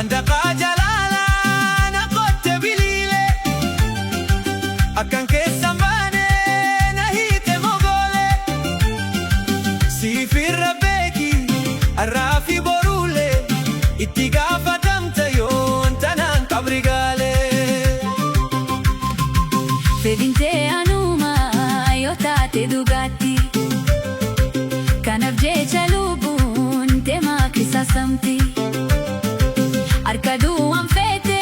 handaqaa jalaalaa na qotte biliile akkan keessan baane na hiite mogoole siif irra beeki har'aa fi boruule itti gaafatamta yoon tanaan qabri gaale. Fedhintee anuma yoo taate dhugaatti kanaaf jecha lubbuun teemaa keessa samti harka duwwaan feete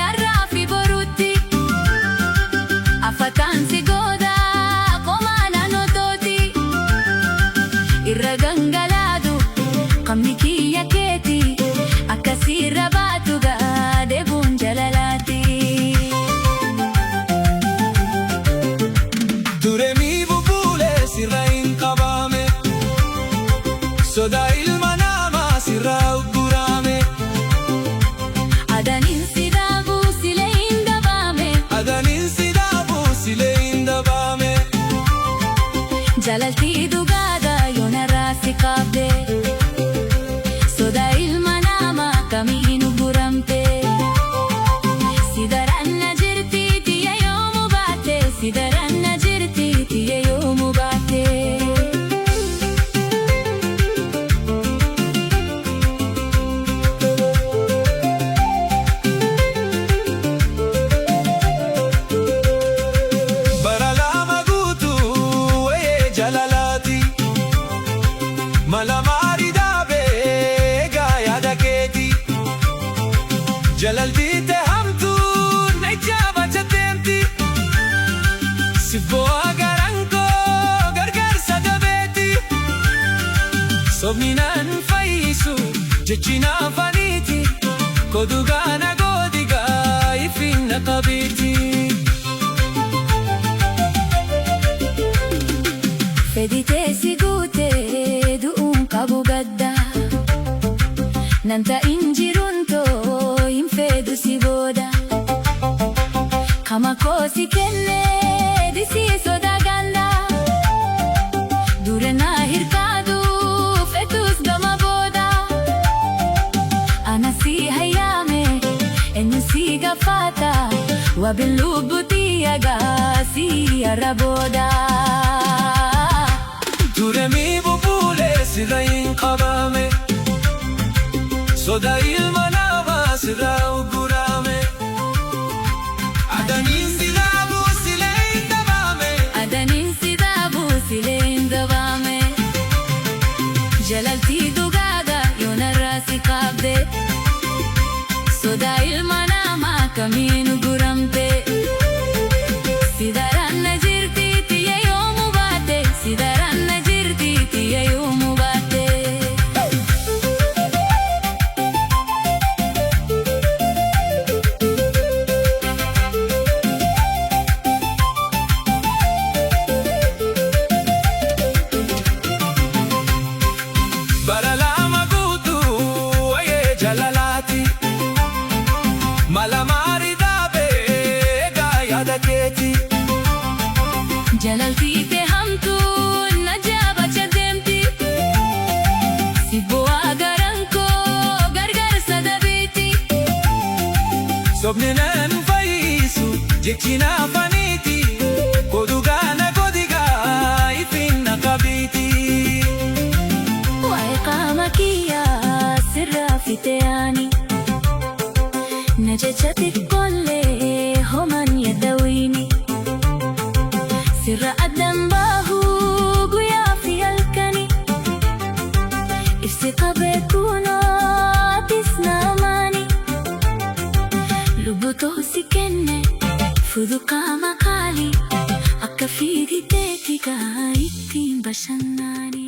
har'aa fi boruutti afataan si gooda qomaa naannotooti irra gangalaatu qabni kiyya keeti akkasirra baatu deebuun jalalaati. Duremii bubbulee sirra hin qabame sodaa ilma namaa sirra uggurame Adaniin si dhaabuu silee hin dabame adaniin si dhaabuu silee hin dabame Jaalaltii dhugaadha yoo narraa si qabde sodaa ilma namaa kamiin ugguramte si daraan na jirti tiyya yoomuu baate si daraan na jirti tiyya yoomuu baate. bara lama guutuu wayee jalalaati mala maarii dhaabee eegaa yaada keeti jalaltii ta'e hamtuun na ijaabacha deemti siif bo'aa garaan koo gargaarsa dabeeti sobni naan fayyisu jechi na afaniiti kodugaa na goodigaa ifin na qabiiti. Fedhitee si guutee du'uun qabu gadda nan ta'in jiruun too hin fedhu si booda kama koo si kennee disii sodaa ganda dura naa hirkaatu fetus gama booda ana si hayyaame eenyu si gaafata wabiin lubbuutii yagaa si har'a booda. Duremii bubbulee sirra hin qabame sodaa ilma namaa sirra uggurame adaniin si dhaabuu silee hin dabame Adaniin si dhaabuu silee hin dabame Jaalaltii dhugaadha yoo narraa si qabde sodaa ilma namaa kamiin ugguramte si daraan na jirti tiyya yoomuu baate si daraan na jirti tiyya yoomuu baate. bara lama guutuu wayee jalalaati mala maarii dhaabee eegaa yaada keeti Jaalaltii ta'e hamtuun na jaabacha deemti si bo'aa garaan koo gargaarsa dabeeti sobni naan fayyisu jechi na afaniiti kodugaa na goodigaa ifin na qabiiti. waa'ee qaama kiyyaa sirraa fiteani na jecha xiqqoollee homaan yaadawini sirra addaan baahuu guyyaa fi halkani ibsi qabee kunoo atis naamaani lubbutoo si kenne fudu qaama kaali akka fiigiteeti gaa ittiin bashannani.